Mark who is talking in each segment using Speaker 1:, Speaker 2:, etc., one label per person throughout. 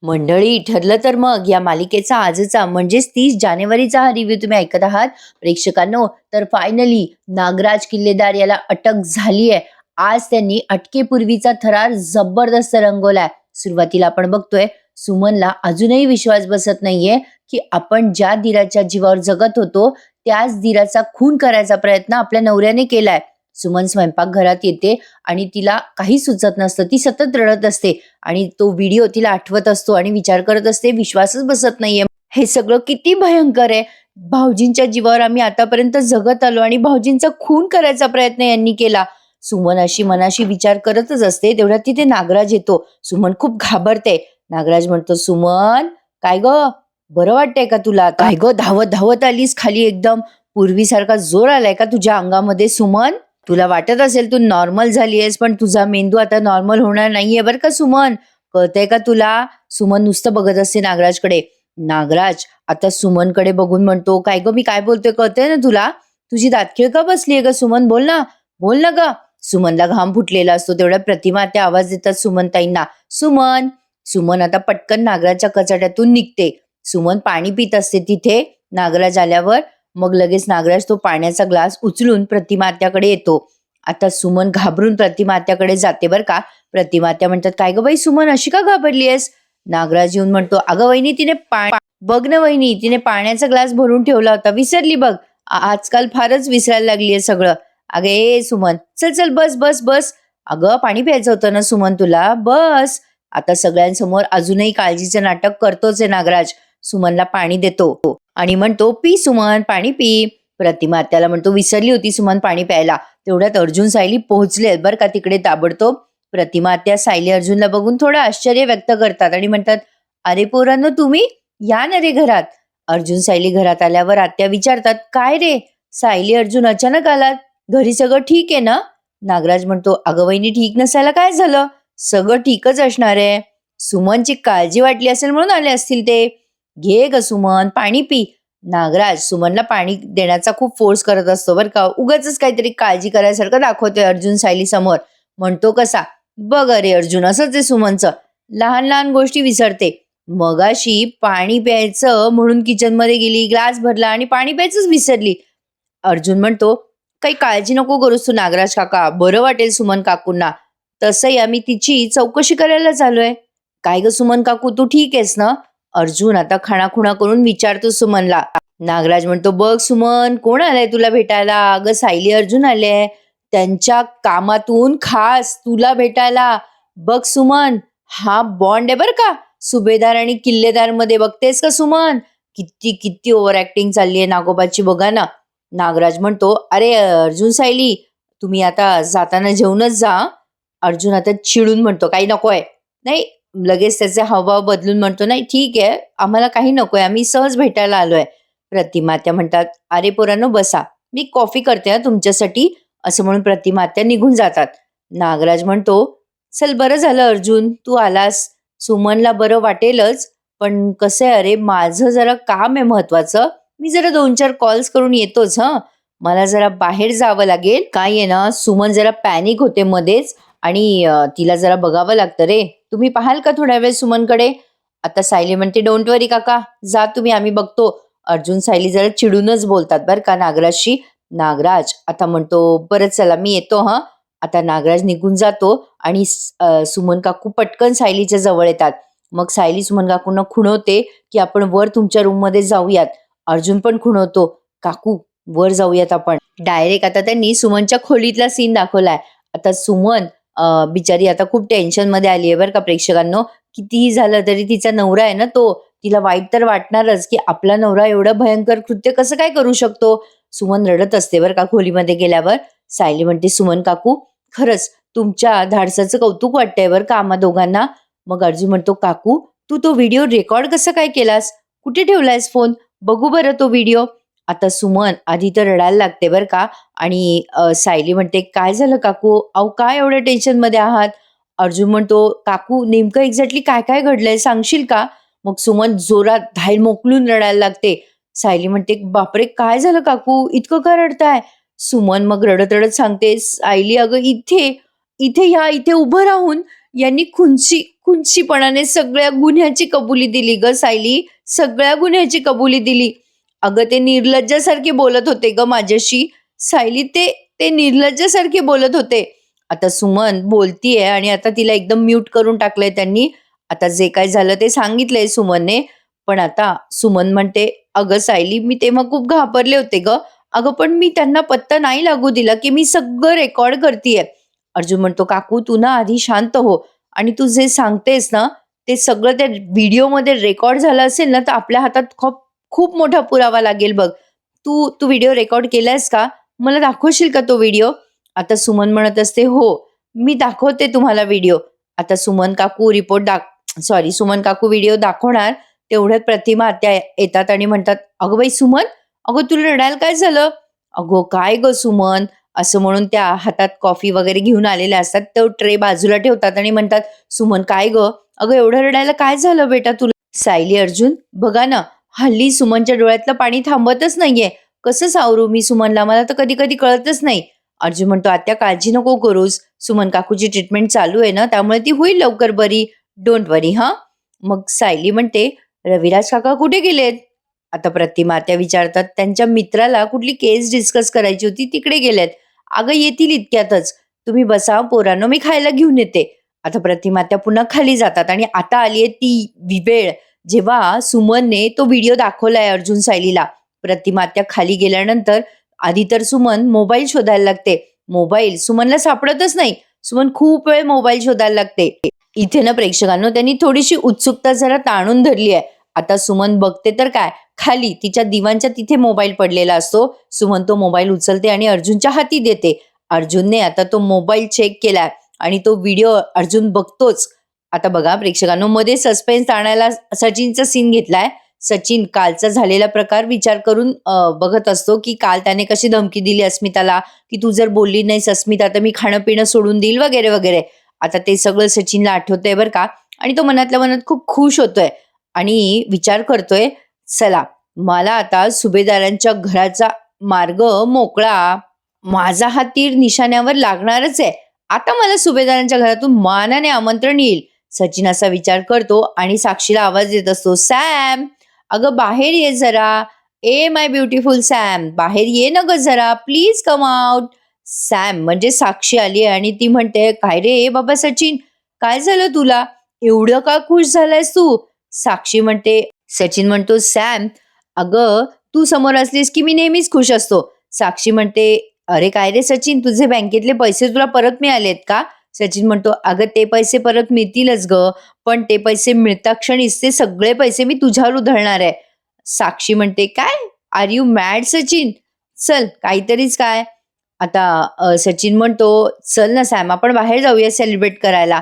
Speaker 1: मंडळी, ठरलं तर मग या मालिकेचा आजचा म्हणजेच 30 जानेवारीचा हा रिव्ह्यू तुम्ही ऐकत आहात प्रेक्षकांनो. तर फायनली नागराज किल्लेदार याला अटक झाली आहे. आज त्यांनी अटकेपूर्वीचा थरार जबरदस्त रंगवलाय. सुरुवातीला आपण बघतोय सुमनला अजूनही विश्वास बसत नाहीये की आपण ज्या धीराच्या जीवावर जगत होतो त्याच धीराचा खून करायचा प्रयत्न आपल्या नवऱ्याने केलाय. सुमन स्वयंपाकघरात येते आणि तिला काही सुचत नसतं. ती सतत रडत असते आणि तो व्हिडिओ तिला आठवत असतो आणि विचार करत असते, विश्वासच बसत नाहीये, हे सगळं किती भयंकर आहे. भाऊजींच्या जीवावर आम्ही आतापर्यंत जगत आलो आणि भाऊजींचा खून करायचा प्रयत्न यांनी केला. सुमन अशी मनाशी विचार करतच असते. तेवढ्यात तिथे नागराज येतो. सुमन खूप घाबरते. नागराज म्हणतो, सुमन काय ग, बरं वाटतंय का तुला? काय ग, धावत धावत आलीस खाली? एकदम पूर्वीसारखा जोर आलाय का तुझ्या अंगामध्ये सुमन? तुला वाटत असेल तू नॉर्मल झालीयस, पण तुझा मेंदू आता नॉर्मल होणार नाहीये बरं का सुमन, कळतंय का तुला? सुमन नुसतं बघत असते नागराजकडे. नागराज आता सुमनकडे बघून म्हणतो, काय ग, मी काय बोलतोय कळतंय ना तुला? तुझी दातखिळ का बसलीये ग सुमन? बोल ना, बोल ना ग. सुमनला घाम फुटलेला असतो. तेवढ्या प्रतिमा त्या आवाज देतात सुमनताईंना, सुमन. सुमन आता पटकन नागराजच्या कचाट्यातून निघते. सुमन पाणी पित असते तिथे. नागराज आल्यावर मग लगेच नागराज तो पाण्याचा ग्लास उचलून प्रतिमा आत्याकडे येतो. आता सुमन घाबरून प्रतिमा आत्याकडे जाते बरं का. प्रतिमा आत्या म्हणतात, काय ग बाई सुमन, अशी का घाबरलीयस? नागराज येऊन म्हणतो, अगं वहिनी, तिने बघ ना वहिनी, तिने पाण्याचा ग्लास भरून ठेवला होता, विसरली बघ. आजकाल फारच विसरायला लागलीये सगळं. अगं ए सुमन, चल चल, बस बस बस. अगं पाणी प्यायचं होतं ना सुमन तुला, बस. आता सगळ्यांसमोर अजूनही काळजीचं नाटक करतोच आहे नागराज. सुमनला पाणी देतो आणि म्हणतो, पी सुमन, पाणी पी. प्रतिमा आत्याला म्हणतो, विसरली होती सुमन पाणी प्यायला. तेवढ्यात अर्जुन सायली पोहोचले बरं का तिकडे ताबडतोब. प्रतिमा आत्या सायली अर्जुनला बघून थोडं आश्चर्य व्यक्त करतात आणि म्हणतात, अरे पोरांनो, तुम्ही या ना रे घरात. अर्जुन सायली घरात आल्यावर आत्या विचारतात, काय रे सायली अर्जुन अचानक आलात, घरी सगळं ठीक आहे ना? नागराज म्हणतो, अगं वहिनी, ठीक नसायला काय झालं, सगळं ठीकच असणार आहे. सुमनची काळजी वाटली असेल म्हणून आले असतील ते. घे ग सुमन, पाणी पी. नागराज सुमनला पाणी देण्याचा खूप फोर्स करत असतो बरं का. उगाच काहीतरी काळजी करायसारखं दाखवतोय अर्जुन सायली समोर. म्हणतो कसा, बघ अरे अर्जुन, असंच आहे सुमनचं, लहान लहान गोष्टी विसरते. मगाशी पाणी प्यायचं म्हणून किचन मध्ये गेली, ग्लास भरला आणि पाणी प्यायचंच विसरली. अर्जुन म्हणतो, काही काळजी नको करूस तू नागराज काका, बरं वाटेल सुमन काकूंना. तसंही आम्ही तिची चौकशी करायला चालूय. काय ग सुमन काकू, तू ठीक आहेस ना? अर्जुन आता खाणाखुणा करून विचारतो सुमनला. नागराज म्हणतो, बघ सुमन, कोण आलंय तुला भेटायला? अगं सायली अर्जुन आले, त्यांच्या कामातून खास तुला भेटायला. बघ सुमन, हा बॉन्ड आहे बरं का सुभेदार आणि किल्लेदार मध्ये, बघतेस का सुमन? किती किती ओव्हर ऍक्टिंग चालली आहे नागोबाची, बघा ना. नागराज म्हणतो, अरे अर्जुन सायली, तुम्ही आता जाताना जेवूनच जा. अर्जुन आता चिडून म्हणतो, काही नकोय. नाही, लगेच त्याचे हावभाव बदलून म्हणतो, नाही ठीक आहे, आम्हाला काही नकोय, आम्ही सहज भेटायला आलोय. प्रतिमा आत्या म्हणतात, अरे पोरांनो बसा, मी कॉफी करते तुमच्यासाठी. असं म्हणून प्रतिमा आत्या निघून जातात. नागराज म्हणतो, चल बरं झालं अर्जुन तू आलास, सुमनला बरं वाटेलच, पण कसं आहे, अरे माझं जरा काम आहे महत्वाचं, मी जरा 2-4 कॉल्स करून येतोच. मला जरा बाहेर जावं लागेल. काय आहे ना, सुमन जरा पॅनिक होते मध्येच आणि तिला जरा बघावं लागतं रे. तुम्ही पाहाल का थोड्या वेळ सुमनकडे? आता सायली म्हणते, डोंट वरी काका, जा तुम्ही, आम्ही बघतो. अर्जुन सायली जरा चिडूनच बोलतात बरं का नागराजशी. नागराज आता म्हणतो, बरं चला मी येतो. आता नागराज निघून जातो आणि सुमन काकू पटकन सायलीच्या जवळ येतात. मग सायली सुमन काकूंना खुणवते की आपण वर तुमच्या रूम मध्ये जाऊयात. अर्जुन पण खुणवतो, काकू वर जाऊयात आपण. डायरेक्ट आता त्यांनी सुमनच्या खोलीतला सीन दाखवलाय. आता सुमन बिचारी आता खूप टेन्शन मध्ये आली आहे बरं का प्रेक्षकांनो. कितीही झालं तरी तिचा नवरा आहे ना तो, तिला वाईट तर वाटणारच की आपला नवरा एवढं भयंकर कृत्य कसं काय करू शकतो. सुमन रडत असते बरं का खोलीमध्ये गेल्यावर. सायली म्हणते, सुमन काकू, खरंच तुमच्या धाडसाचं कौतुक वाटतंय बरं का आम्हा दोघांना. मग अर्जुन म्हणतो, काकू तू तो व्हिडिओ रेकॉर्ड कसं काय केलास, कुठे ठेवलायस फोन, बघू बरं तो व्हिडिओ. आता सुमन आधी तर रडायला लागते बरं का. आणि सायली म्हणते, काय झालं काकू, अहो काय एवढ्या टेन्शन मध्ये आहात? अर्जुन म्हणतो, काकू नेमकं एक्झॅक्टली काय काय घडलंय सांगशील का? मग सुमन जोरात धाय मोकलून रडायला लागते. सायली म्हणते, बापरे काय झालं काकू, इतकं का रडताय? सुमन मग रडत रडत सांगते, सायली अगं इथे इथे इथे उभं राहून यांनी खुन्सी खुंचीपणाने सगळ्या गुन्ह्याची कबुली दिली ग सायली, सगळ्या गुन्ह्याची कबुली दिली. अगं ते निर्लज्जासारखे बोलत होते ग माझ्याशी. सायली ते ते निर्लज्जासारखे बोलत होते. आता सुमन बोलतीये आणि आता तिला एकदम म्यूट करून टाकलंय त्यांनी. आता जे काय झालं ते सांगितलंय सुमनने. पण आता सुमन म्हणते, "अगं सायली, मी तेव्हा खूप घाबरले होते गं. अगं पण मी त्यांना पत्ता नाही लागू दिला, की मी सगळं रेकॉर्ड करतीये." अर्जुन म्हणतो, "काकू तू ना आधी शांत हो आणि तू जे सांगतेस ना, ते सगळं त्या व्हिडिओमध्ये रेकॉर्ड झालं असेल ना, तर आपल्या हातात खूप खूप मोठा पुरावा लागेल बघ. तू तू व्हिडिओ रेकॉर्ड केलायस का? मला दाखवशील का तो व्हिडिओ?" आता सुमन म्हणत असते, "हो, मी दाखवते तुम्हाला व्हिडिओ." आता सुमन काकू व्हिडिओ दाखवणार. तेवढ्यात प्रतिमा आत्या येतात आणि म्हणतात, "अगं बाई सुमन, अगं तुला रडायला काय झालं?" "अगं काय गं सुमन?" असं म्हणून त्या हातात कॉफी वगैरे घेऊन आलेल्या असतात. तो ट्रे बाजूला ठेवतात आणि म्हणतात, "सुमन काय गं? अगं एवढं रडायला काय झालं बेटा तुला?" सायली, अर्जुन बघा ना, हल्ली सुमनच्या डोळ्यातलं पाणी थांबतच नाहीये. कसं सावरू मी सुमनला? मला तर कधी-कधी कळतच नाही. अर्जुन म्हणतो, "आत्या काळजी नको करूस. सुमन काकूची ट्रीटमेंट चालू आहे ना, त्यामुळे ती होईल लवकर बरी. डोंट वरी हां." मग सायली म्हणते, "रविराज काका कुठे गेलेत?" आता प्रतिमा त्या विचारतात, "त्यांच्या मित्राला कुठली केस डिस्कस करायची होती, तिकडे गेलेत." "अगं येतील इतक्यातच. तुम्ही बसा पोरांनो, मी खायला घेऊन येते." आता प्रतिमा त्या पुन्हा खाली जातात आणि आता आलीये ती वेळ जेव्हा सुमनने तो व्हिडिओ दाखवलाय अर्जुन सायलीला. प्रतिमा त्या खाली गेल्यानंतर आधी तर सुमन मोबाईल शोधायला लागते. मोबाईल सुमनला सापडतच नाही. सुमन खूप वेळ मोबाईल शोधायला लागते. इथे ना प्रेक्षकांनो त्यांनी थोडीशी उत्सुकता जरा ताणून धरली आहे. आता सुमन बघते तर काय, खाली तिच्या दिवाणच्या तिथे मोबाईल पडलेला असतो. सुमन तो मोबाईल उचलते आणि अर्जुनच्या हाती देते. अर्जुनने आता तो मोबाईल चेक केलाय आणि तो व्हिडिओ अर्जुन बघतोच. आता बघा प्रेक्षकांनो, मध्ये सस्पेन्स आणायला सचिनचा सीन घेतलाय. सचिन कालचा झालेला प्रकार विचार करून बघत असतो, की काल त्याने कशी धमकी दिली अस्मिताला, की "तू जर बोलली नाहीस अस्मिता तर मी खाणं-पिणं सोडून देईल" वगैरे, वगैरे. आता ते सगळं सचिनला आठवतंय बरं का आणि तो मनातल्या मनात खूप खुश होतोय आणि विचार करतोय, "चला, मला आता सुभेदारांच्या घराचा मार्ग मोकळा. माझा हा तीर निशाण्यावर लागणारच आहे. आता मला सुभेदारांच्या घरातून मानाने आमंत्रण येईल." सचिन असा विचार करतो आणि साक्षीला आवाज देत असतो, "सॅम, अगं बाहेर ये जरा. ए माय ब्युटिफुल सॅम, बाहेर ये ना गं जरा. Please come out." सॅम म्हणजे साक्षी आली आणि ती म्हणते, "काय रे बाबा सचिन, काय झालं तुला? एवढं का खुश झालायस तू?" साक्षी म्हणते सचिन म्हणतो, "सॅम, अगं तू समोर असलीस की मी नेहमीच खुश असतो." साक्षी म्हणते, "अरे काय रे सचिन, तुझे बँकेतले पैसे तुला परत मिळालेत का?" सचिन म्हणतो, "अगं ते पैसे परत मिळतीलच ग, पण ते पैसे मिळता क्षणीच ते सगळे पैसे मी तुझ्यावर उधळणार आहे." साक्षी म्हणते, "काय? Are you mad Sachin? चल काहीतरीच काय." आता सचिन म्हणतो, "चल ना सॅम, आपण बाहेर जाऊया सेलिब्रेट करायला."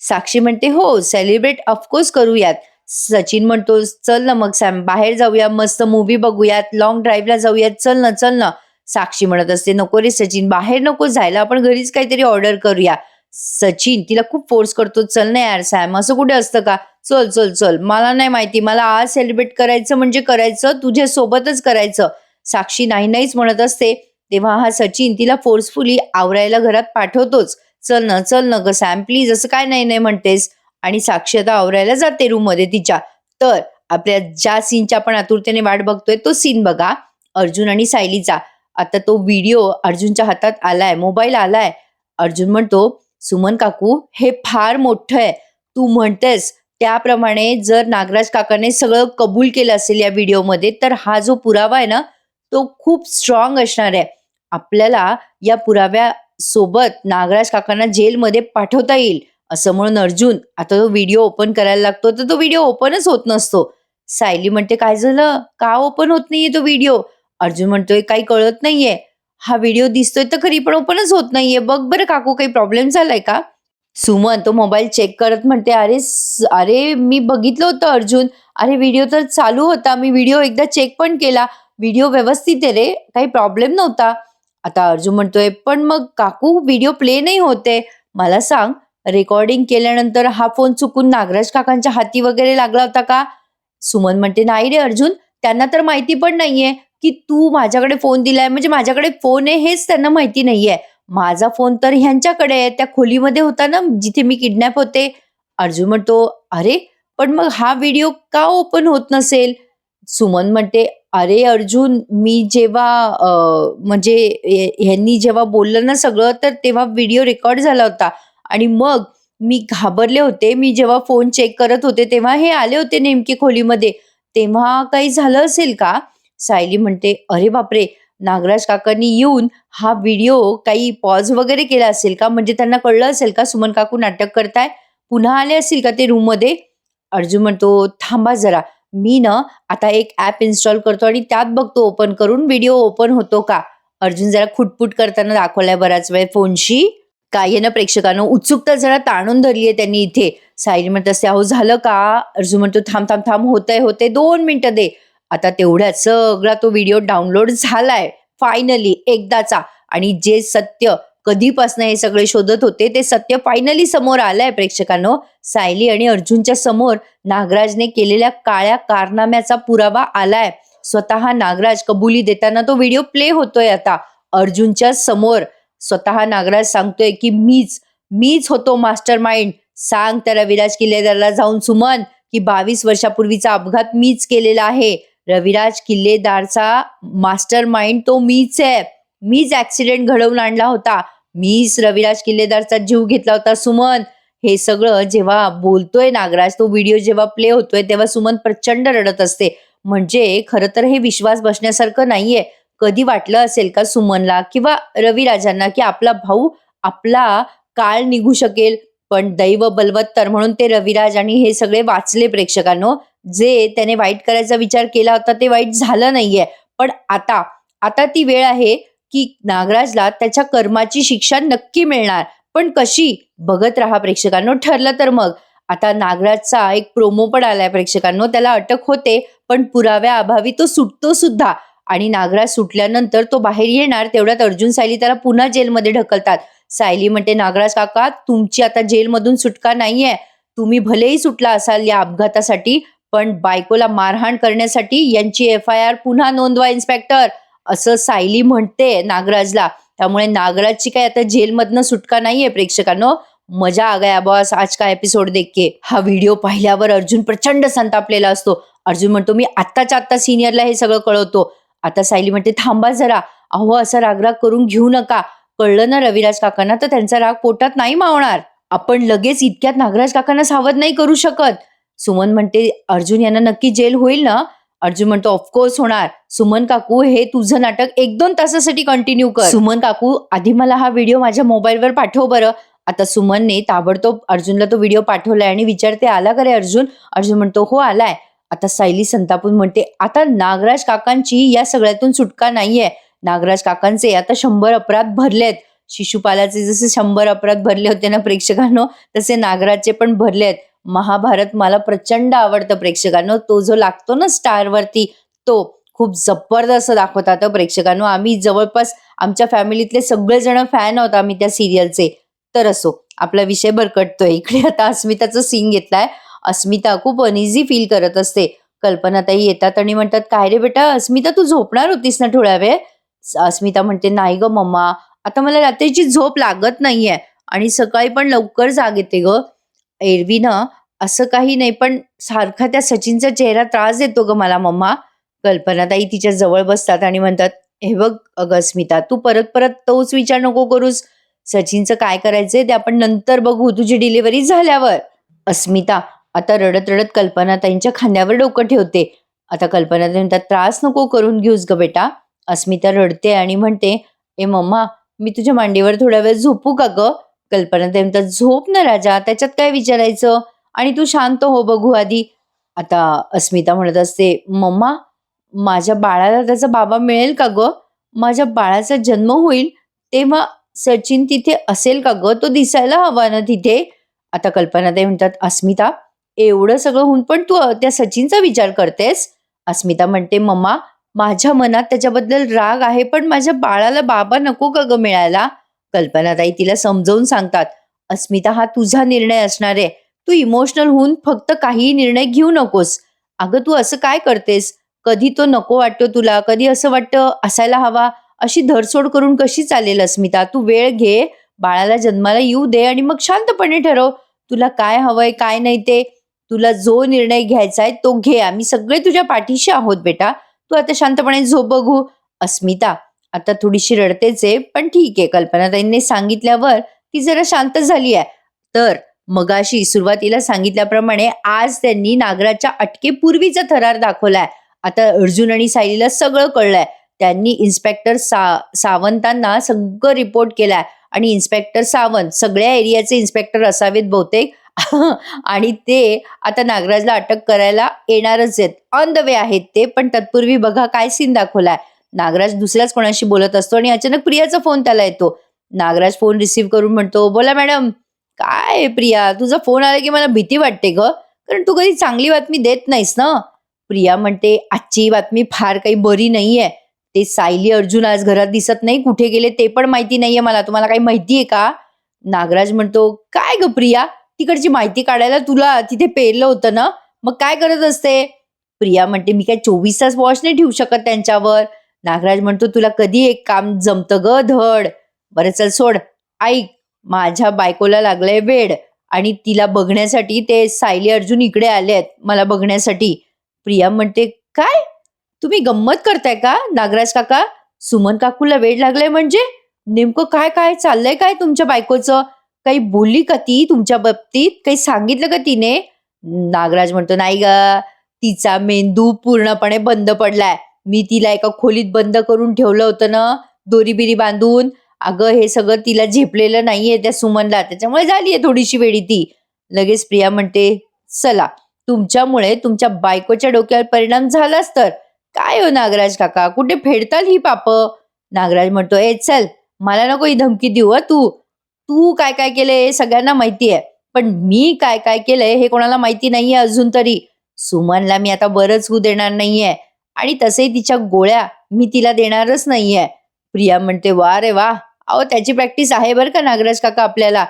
Speaker 1: साक्षी म्हणते, "हो, सेलिब्रेट ऑफकोर्स करूयात." सचिन म्हणतो, "चल ना मग सॅम, बाहेर जाऊया, मस्त मूव्ही बघूयात, लॉंग ड्राईव्हला जाऊयात, चल ना, चल ना." साक्षी म्हणत असते, "नको रे सचिन, बाहेर नको जायला, आपण घरीच काहीतरी ऑर्डर करूया." सचिन तिला खूप फोर्स करतो, "चल ना यार सॅम, असं कुठे असतं का? चल, चल, चल. मला नाही माहिती, मला आज सेलिब्रेट करायचं म्हणजे करायचं, तुझ्यासोबतच करायचं." साक्षी नाही नाहीच म्हणत असते. तेव्हा हा सचिन तिला फोर्सफुली आवरायला घरात पाठवतोच. "चल ना, चल ना गं सॅम, प्लीज असं काय नाही नाही म्हणतेस?" आणि साक्षी आता आवरायला जाते रूममध्ये तिच्या. तर आपल्या ज्या सीनच्या आपण आतुरतेने वाट बघतोय तो सीन बघा, अर्जुन आणि सायलीचा. आता तो व्हिडिओ अर्जुनच्या हातात आलाय, मोबाईल आलाय. अर्जुन म्हणतो, "सुमन काकू, हे फार मोठं आहे. तू म्हणतेस त्याप्रमाणे जर नागराज काकाने सगळं कबूल केलं असेल या व्हिडिओमध्ये, तर हा जो पुरावा आहे ना, तो खूप स्ट्रॉंग असणार आहे. आपल्याला या पुराव्यासोबत नागराज काकांना जेलमध्ये पाठवता येईल." असं म्हणून अर्जुन आता तो व्हिडिओ ओपन करायला लागतो, तर तो व्हिडिओ ओपनच होत नसतो. सायली म्हणते, "काय झालं? का ओपन होत नाहीये तो व्हिडिओ?" अर्जुन म्हणतोय, "काही कळत नाहीये. हा व्हिडिओ दिसतोय तर खरी, पण ओपनच होत नाहीये. बघ बरं काकू, काही प्रॉब्लेम झालाय का?" सुमन तो मोबाईल चेक करत म्हणते, "अरे मी बघितलं होतं अर्जुन. अरे व्हिडिओ तर चालू होता. मी व्हिडिओ एकदा चेक पण केला. व्हिडिओ व्यवस्थित आहे रे, काही प्रॉब्लेम नव्हता." आता अर्जुन म्हणतोय, "पण मग काकू व्हिडिओ प्ले नाही होते. मला सांग, रेकॉर्डिंग केल्यानंतर हा फोन चुकून नागराज काकांच्या हाती वगैरे लागला होता का?" सुमन म्हणते, "नाही रे अर्जुन, त्यांना तर माहिती पण नाहीये की तू माझ्याकडे फोन दिलाय, म्हणजे माझ्याकडे फोन आहे हेच त्यांना माहिती नाहीये. माझा फोन तर ह्यांच्याकडे आहे, त्या खोलीमध्ये होता ना जिथे मी किडनॅप होते." अर्जुन म्हणतो, "अरे, पण मग हा व्हिडिओ का ओपन होत नसेल?" सुमन म्हणते, "अरे अर्जुन, मी जेव्हा म्हणजे ह्यांनी जेव्हा बोललं ना सगळं, तर तेव्हा व्हिडिओ रेकॉर्ड झाला होता आणि मग मी घाबरले होते. मी जेव्हा फोन चेक करत होते, तेव्हा हे आले होते नेमके खोलीमध्ये. तेव्हा काही झालं असेल का?" सायली म्हणते, "अरे बापरे! नागराज काकांनी येऊन हा व्हिडिओ काही पॉज वगैरे केला असेल का? म्हणजे त्यांना कळलं असेल का सुमन काकू नाटक करताय? पुन्हा आले असतील का ते रूममध्ये?" अर्जुन म्हणतो, "थांबा जरा. मी ना आता एक ॲप इन्स्टॉल करतो आणि त्यात बघतो ओपन करून व्हिडिओ ओपन होतो का?" अर्जुन जरा खुटपुट करताना दाखवलाय बराच वेळ फोनशी. काय आहे ना प्रेक्षकांनो, उत्सुकता जरा ताणून धरली आहे त्यांनी इथे. सायली म्हणत असते, "अहो झालं का?" अर्जुन म्हणतो, "थांब, थांब, थांब. होतंय. 2 मिनिटं दे." आता तेवढ्यात सगळा तो व्हिडिओ डाउनलोड झालाय फायनली एकदाचा आणि जे सत्य कधीपासून हे सगळे शोधत होते ते सत्य फायनली समोर आलंय प्रेक्षकांनो. सायली आणि अर्जुनच्या समोर नागराजने केलेल्या काळ्या कारनाम्याचा पुरावा आलाय. स्वतः नागराज कबुली देताना तो व्हिडिओ प्ले होतोय आता अर्जुनच्या समोर. स्वतः नागराज सांगतोय की मीच होतो मास्टर माइंड. सांग त्या रविराज किल्लेदारला जाऊन सुमन की 22 वर्षापूर्वीचा अपघात मीच केलेला आहे. रविराज किल्लेदारचा मास्टर माइंड तो मीच आहे. मीच ऍक्सिडेंट घडवून आणला होता. मीच रविराज किल्लेदारचा जीव घेतला होता सुमन. हे सगळं जेव्हा बोलतोय नागराज, तो व्हिडिओ जेव्हा प्ले होतोय तेव्हा सुमन प्रचंड रडत असते. म्हणजे खरं तर हे विश्वास बसण्यासारखं नाहीये. कधी वाटलं असेल का सुमनला किंवा रविराजांना की आपला भाऊ आपला काळ निघू शकेल? पण दैव बलवत्तर म्हणून ते रविराज आणि हे सगळे वाचले प्रेक्षकांनो. जे त्याने वाईट करायचा विचार केला होता ते वाईट झालं नाहीये. पण आता आता ती वेळ आहे की नागराजला त्याच्या कर्माची शिक्षा नक्की मिळणार. पण कशी? बघत राहा प्रेक्षकांनो. ठरलं तर मग आता नागराजचा एक प्रोमो पण आलाय प्रेक्षकांनो. त्याला अटक होते पण पुराव्याअभावी तो सुटतो सुद्धा आणि नागराज सुटल्यानंतर तो बाहेर येणार तेवढ्यात अर्जुन सायली त्याला पुन्हा जेलमध्ये ढकलतात. सायली म्हणते, "नागराज काका, तुमची आता जेलमधून सुटका नाहीये. तुम्ही भलेही सुटला असाल या अपघातासाठी, पण बायकोला मारहाण करण्यासाठी यांची FIR पुन्हा नोंदवा इन्स्पेक्टर." असं सायली म्हणते नागराजला. त्यामुळे नागराजची काही आता जेलमधनं सुटका नाहीये प्रेक्षकांनो. मजा आ गया बॉस आज का एपिसोड देख के. हा व्हिडिओ पाहिल्यावर अर्जुन प्रचंड संतापलेला असतो. अर्जुन म्हणतो, "मी आत्ताच्या आत्ता सिनियरला हे सगळं कळवतो." आता सायली म्हणते, "थांबा जरा. अहो असा रागराग करून घेऊ नका. कळलं ना रविराज काकांना तर त्यांचा राग पोटात नाही मावणार. आपण लगेच इतक्यात नागराज काकांना सावध नाही करू शकत." सुमन म्हणते, "अर्जुन यांना नक्की जेल होईल ना?" अर्जुन म्हणतो, "ऑफकोर्स होणार. सुमन काकू, हे तुझं नाटक 1-2 तासासाठी कंटिन्यू कर." "सुमन काकू, आधी मला हा व्हिडिओ माझ्या मोबाईलवर पाठव बरं." आता सुमनने ताबडतोब अर्जुनला तो व्हिडिओ पाठवलाय आणि विचारते, "आला का रे अर्जुन?" अर्जुन म्हणतो, "हो आलाय." आता सायली संतापून म्हणते, "आता नागराज काकांची या सगळ्यातून सुटका नाहीये. नागराज काकांचे आता 100 अपराध भरलेत. शिशुपालाचे जसे 100 अपराध भरले होते ना प्रेक्षकांनो, तसे नागराजचे पण भरलेत. महाभारत मला प्रचंड आवडतं प्रेक्षकांनो. तो जो लागतो ना स्टारवरती, तो खूप जबरदस्त दाखवतात प्रेक्षकांनो. आम्ही जवळपास आमच्या फॅमिलीतले सगळेजण फॅन आहोत आम्ही त्या सिरियलचे. तर असो, आपला विषय भरकटतोय. इकडे आता अस्मिताचं सीन घेतलाय. अस्मिता खूप अनइझी फील करत असते. कल्पनाताई येतात आणि म्हणतात, "काय रे बेटा अस्मिता, तू झोपणार होतीस ना थोडा वेळ?" अस्मिता म्हणते, "नाही ग मम्मा, आता मला रात्रीची झोप लागत नाहीये आणि सकाळी पण लवकर जाग येते ग. एरवी ना असं काही नाही, पण सारखा त्या सचिनचा चेहरा त्रास देतो ग मला मम्मा." कल्पनाताई तिच्या जवळ बसतात आणि म्हणतात, "हे बघ अगं अस्मिता, तू परत परत तोच विचार नको करूस. सचिनचं काय करायचंय ते आपण नंतर बघू, तुझी डिलिव्हरी झाल्यावर." अस्मिता आता रडत रडत कल्पनाताईंच्या खांद्यावर डोकं ठेवते. आता कल्पनाताई म्हणतात, "त्रास नको करून घेऊस ग बेटा." अस्मिता रडते आणि म्हणते, "ए मम्मा, मी तुझ्या मांडीवर थोडा वेळ झोपू का ग?" कल्पनाताई म्हणतात, "झोप ना राजा, त्याच्यात काय विचारायचं, आणि तू शांत हो बघू आधी." आता अस्मिता म्हणत असते, "मम्मा, माझ्या बाळाला त्याचा बाबा मिळेल का ग? माझ्या बाळाचा जन्म होईल तेव्हा सचिन तिथे असेल का ग? तो दिसायला हवा ना तिथे." आता कल्पनाताई म्हणतात, "अस्मिता, एवढं सगळं होऊन पण तू त्या सचिनचा विचार करतेस?" अस्मिता म्हणते, "मम्मा, माझ्या मनात त्याच्याबद्दल राग आहे, पण माझ्या बाळाला बाबा नको का ग मिळायला?" कल्पनाताई तिला समजावून सांगतात, "अस्मिता, हा तुझा निर्णय असणार आहे. तू इमोशनल होऊन फक्त काहीही निर्णय घेऊ नकोस. अगं तू असं काय करतेस? कधी तो नको वाटतो तुला, कधी असं वाटतं असायला हवा. अशी धरसोड करून कशी चालेल अस्मिता? तू वेळ घे, बाळाला जन्माला येऊ दे आणि मग शांतपणे ठरव. तुला काय हवंय काय नाही ते तुला जो निर्णय घ्यायचा आहे तो घे. आम्ही सगळे तुझ्या पाठीशी आहोत बेटा. तू आता शांतपणे झोप बघू. अस्मिता आता थोडीशी रडतेच आहे, पण ठीक आहे. कल्पनाताईंनी सांगितल्यावर ती जरा शांत झाली आहे. तर मगाशी सुरुवातीला सांगितल्याप्रमाणे आज त्यांनी नागराजच्या अटकेपूर्वीचा थरार दाखवलाय. आता अर्जुन आणि सायलीला सगळं कळलंय. त्यांनी इन्स्पेक्टर सावंतांना सगळं रिपोर्ट केलाय आणि इन्स्पेक्टर सावंत सगळ्या एरियाचे इन्स्पेक्टर असावेत बहुतेक. आणि ते आता नागराजला अटक करायला येणारच आहेत. ऑन द वे आहेत ते. पण तत्पूर्वी बघा काय सीन दाखवलाय. नागराज दुसऱ्याच कोणाशी बोलत असतो आणि अचानक प्रियाचा फोन त्याला येतो. नागराज फोन रिसीव्ह करून म्हणतो, बोला मॅडम. काय प्रिया, तुझा फोन आला की मला भीती वाटते ग, कारण तू कधी चांगली बातमी देत नाहीस ना. प्रिया म्हणते, आजची बातमी फार काही बरी नाहीये. ते सायली अर्जुन आज घरात दिसत नाही, कुठे गेले ते पण माहिती नाहीये मला. तुम्हाला काही माहितीये का? नागराज म्हणतो, काय ग प्रिया, तिकडची माहिती काढायला तुला तिथे पेरलं होतं ना, मग काय करत असते? प्रिया म्हणते, मी काय 24 तास वॉच नाही ठेवू शकत त्यांच्यावर. नागराज म्हणतो, तुला कधी एक काम जमतं ग धड. बरं चल सोड. ऐक, माझ्या बायकोला लागलंय वेड आणि तिला बघण्यासाठी ते सायली अर्जुन इकडे आले आहेत मला बघण्यासाठी. प्रिया म्हणते, काय तुम्ही गंमत करताय का नागराज काका? सुमन काकूला वेड लागलंय म्हणजे? नेमकं काय काय चाललंय काय तुमच्या बायकोचं? काही बोलली का ती तुमच्या बाबतीत? काही सांगितलं का तिने? नागराज म्हणतो, नाही ग, तिचा मेंदू पूर्णपणे बंद पडलाय. मी तिला एका खोलीत बंद करून ठेवलं होतं ना, दोरी बिरी बांधून. अगं हे सगळं तिला झेपलेलं नाहीये त्या सुमनला, त्याच्यामुळे झालीये थोडीशी वेडी ती. लगेच प्रिया म्हणते, चला, तुमच्यामुळे तुमच्या बायकोच्या डोक्यावर परिणाम झालाच तर. काय हो नागराज काका, कुठे फेडताल ही पाप? नागराज म्हणतो, ए चल, मला नको ही धमकी देऊ तू. तू काय काय केलंय हे सगळ्यांना माहितीये, पण मी काय काय केलंय हे कोणाला माहिती नाहीये अजून तरी. सुमनला मी आता बरंच होऊ देणार नाहीये आणि तसेही तिच्या गोळ्या मी तिला देणारच नाहीये. प्रिया म्हणते, वा रे वा, अहो त्याची प्रॅक्टिस आहे बरं का नागराज काका आपल्याला.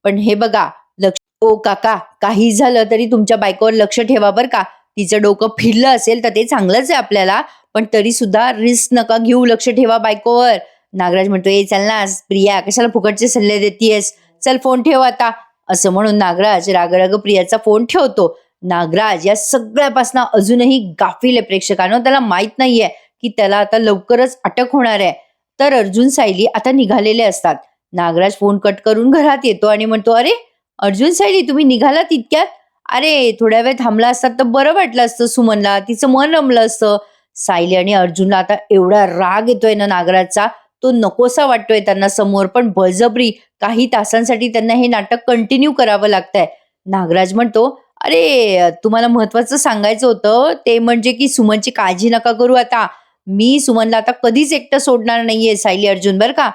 Speaker 1: पण हे बघा, लक्ष ओ काका, काही झालं तरी तुमच्या बायकोवर लक्ष ठेवा बरं का. तिचं डोकं फिरलं असेल तर ते चांगलंच आहे आपल्याला, पण तरी सुद्धा रिस्क नका घेऊ, लक्ष ठेवा बायकोवर. नागराज म्हणतो, ए चल ना प्रिया, कशाला फुकटचे सल्ले देतीयस, चल फोन ठेव आता. असं म्हणून नागराज रागराग प्रियाचा फोन ठेवतो. नागराज या सगळ्यापासून अजूनही गाफील आहे प्रेक्षकांनो. त्याला माहित नाहीये की त्याला आता लवकरच अटक होणार आहे. तर अर्जुन सायली आता निघालेले असतात. नागराज फोन कट करून घरात येतो आणि म्हणतो, अरे अर्जुन सायली, तुम्ही निघालात इतक्यात? अरे थोड्या वेळ थांबला असतात तर बरं वाटलं असतं सुमनला, तिचं मन रमलं असतं. सायली आणि अर्जुनला आता एवढा राग येतोय ना नागराजचा, तो नकोसा वाटतोय त्यांना समोर, पण बळजबरी काही तासांसाठी त्यांना हे नाटक कंटिन्यू करावं लागतंय. नागराज म्हणतो, अरे तुम्हाला महत्वाचं सांगायचं होतं, ते म्हणजे की सुमनची काळजी नका करू आता. मी सुमनला आता कधीच एकटं सोडणार नाहीये सायली अर्जुन, बरं का.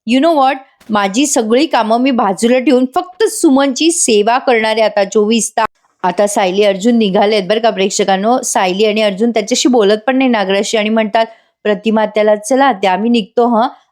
Speaker 1: यु नो व्हॉट, माझी सगळी कामं मी बाजूला ठेवून फक्त सुमनची सेवा करणारे आता 24 तास. आता सायली अर्जुन निघालेत बरं का प्रेक्षकांनो. सायली आणि अर्जुन त्याच्याशी बोलत पण नाही नागराजशी आणि म्हणतात, प्रतिमा त्याला, चला त्या आम्ही निघतो.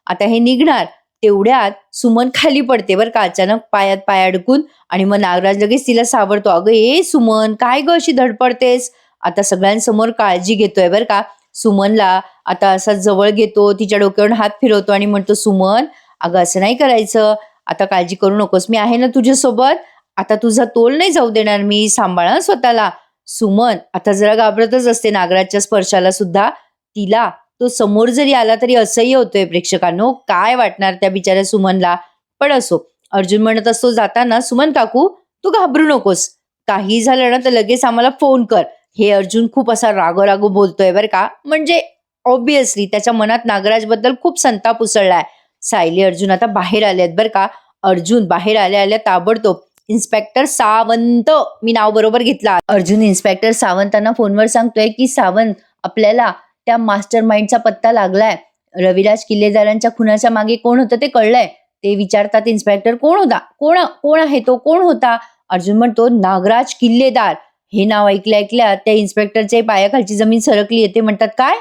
Speaker 1: आता हे निघणार तेवढ्यात सुमन खाली पडते बरं का, अचानक पायात पाय अडकून. आणि मग नागराज लगेच तिला सावरतो, अगं ए सुमन, काय ग अशी धडपडतेस? आता सगळ्यांसमोर काळजी घेतोय बरं का. सुमनला आता असा जवळ घेतो, तिच्या डोक्यावर हात फिरवतो आणि म्हणतो, सुमन अगं असं नाही करायचं, आता काळजी करू नकोस, मी आहे ना तुझ्यासोबत. आता तुझा तोल नाही जाऊ देणार मी, सांभाळा स्वतःला. सुमन आता जरा घाबरतच असते नागराजच्या स्पर्शाला सुद्धा. तिला तो समोर जरी आला तरी असह्य होतोय प्रेक्षकांनो. काय वाटणार त्या बिचाऱ्या सुमनला. पण असो, अर्जुन म्हणत असतो जाताना, सुमन काकू तू घाबरू नकोस, काही झालं ना तर लगेच आम्हाला फोन कर. हे अर्जुन खूप असा रागो बोलतोय बरं का. म्हणजे ऑब्विसली त्याच्या मनात नागराज बद्दल खूप संताप उसळलाय. सायली अर्जुन आता बाहेर आले आहेत बरं का. अर्जुन बाहेर आल्या आल्या ताबडतोब इन्स्पेक्टर सावंत, मी नाव बरोबर घेतला. अर्जुन इन्स्पेक्टर सावंतांना फोनवर सांगतोय की सावंत, आपल्याला त्या मास्टर माइंडचा पत्ता लागलाय. रविराज किल्लेदारांच्या खुनाच्या मागे कोण होतं ते कळलंय. ते विचारतात इन्स्पेक्टर, कोण होता, कोण आहे तो, कोण होता? अर्जुन म्हणतो, नागराज किल्लेदार. हे नाव ऐकल्या त्या इन्स्पेक्टरच्या पायाखालची जमीन सरकली येते. म्हणतात, काय?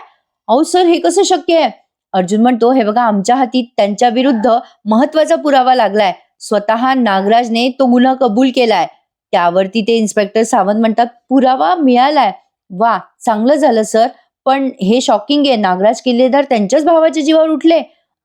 Speaker 1: अहो सर, हे कसं शक्य आहे? अर्जुन म्हणतो, हे बघा, आमच्या हाती त्यांच्या विरुद्ध महत्वाचा पुरावा लागलाय. स्वतः नागराजने तो गुन्हा कबूल केलाय. त्यावरती ते इन्स्पेक्टर सावंत म्हणतात, पुरावा मिळालाय? वा, चांगलं झालं सर, पण हे शॉकिंग आहे, नागराज किल्लेदार त्यांच्याच भावाच्या जीवावर उठले.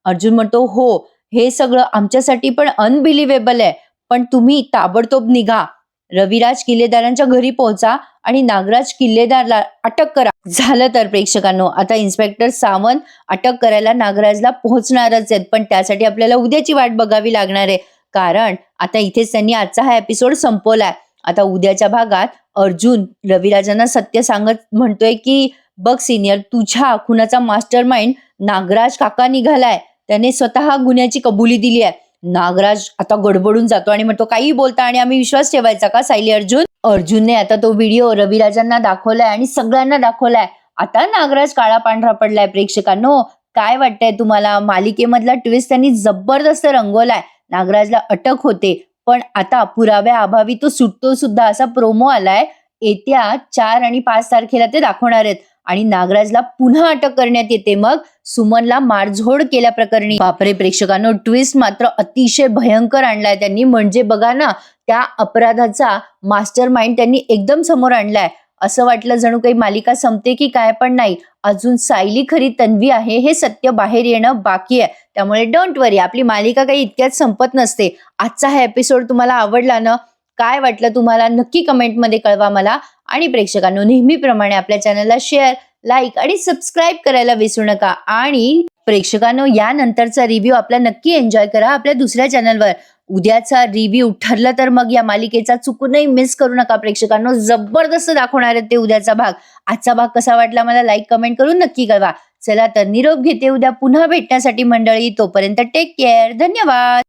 Speaker 1: अर्जुन म्हणतो, हो, हे सगळं आमच्यासाठी पण अनबिलिव्हेबल आहे, पण तुम्ही ताबडतोब निघा. रविराज किल्लेदारांच्या घरी पोहोचा आणि नागराज किल्लेदारला अटक करा. झालं तर प्रेक्षकांनो, आता इन्स्पेक्टर सावंत अटक करायला नागराजला पोहोचणारच आहेत, पण त्यासाठी आपल्याला उद्याची वाट बघावी लागणार आहे. कारण आता इथेच त्यांनी आजचा हा एपिसोड संपवलाय. आता उद्याच्या भागात अर्जुन रविराजांना सत्य सांगत म्हणतोय की बघ सिनियर, तुझ्या खुनाचा मास्टर माइंड नागराज काका निघालाय. त्याने स्वतः गुन्ह्याची कबुली दिली आहे. नागराज आता गडबडून जातो आणि म्हणतो काही बोलता आणि आम्ही विश्वास ठेवायचा का सायली अर्जुनने आता तो व्हिडिओ रविराजांना दाखवलाय आणि सगळ्यांना दाखवलाय. आता नागराज काळा पांढरा पडलाय. प्रेक्षकांनो, काय वाटतंय तुम्हाला? मालिकेमधला ट्विस्ट त्यांनी जबरदस्त रंगवलाय. नागराजला अटक होते, पण आता पुराव्या अभावी तो सुटतो सुद्धा असा प्रोमो आलाय. येत्या 4 आणि 5 तारखेला ते दाखवणार आहेत आणि नागराजला पुन्हा अटक करण्यात येते. मग सुमनला मारझोड केल्या प्रकरणी. बापरे प्रेक्षकांनो, ट्विस्ट मात्र अतिशय भयंकर आणलाय त्यांनी. म्हणजे बघा ना, त्या अपराधाचा मास्टर माइंड त्यांनी एकदम समोर आणलाय. असं वाटलं जणू काही मालिका संपते की काय, पण नाही. अजून सायली खरी तन्वी आहे हे सत्य बाहेर येणं बाकी आहे. त्यामुळे डोंट वरी, आपली मालिका काही इतक्यात संपत नसते. आजचा हा एपिसोड तुम्हाला आवडला ना? काय वाटलं तुम्हाला नक्की कमेंटमध्ये कळवा मला. आणि प्रेक्षकांनो, नेहमीप्रमाणे आपल्या चॅनलला शेअर, लाईक आणि सबस्क्राईब करायला विसरू नका. आणि प्रेक्षकांनो, यानंतरचा रिव्ह्यू आपला नक्की एन्जॉय करा आपल्या दुसऱ्या चॅनलवर. उद्याचा रिव्ह्यू ठरलं तर मग या मालिकेचा चुकूनही मिस करू नका प्रेक्षकांनो. जबरदस्त दाखवणार आहेत ते उद्याचा भाग. आजचा भाग कसा वाटला मला लाईक कमेंट करून नक्की कळवा. चला तर निरोप घेते, उद्या पुन्हा भेटण्यासाठी मंडळी. तोपर्यंत टेक केअर. धन्यवाद.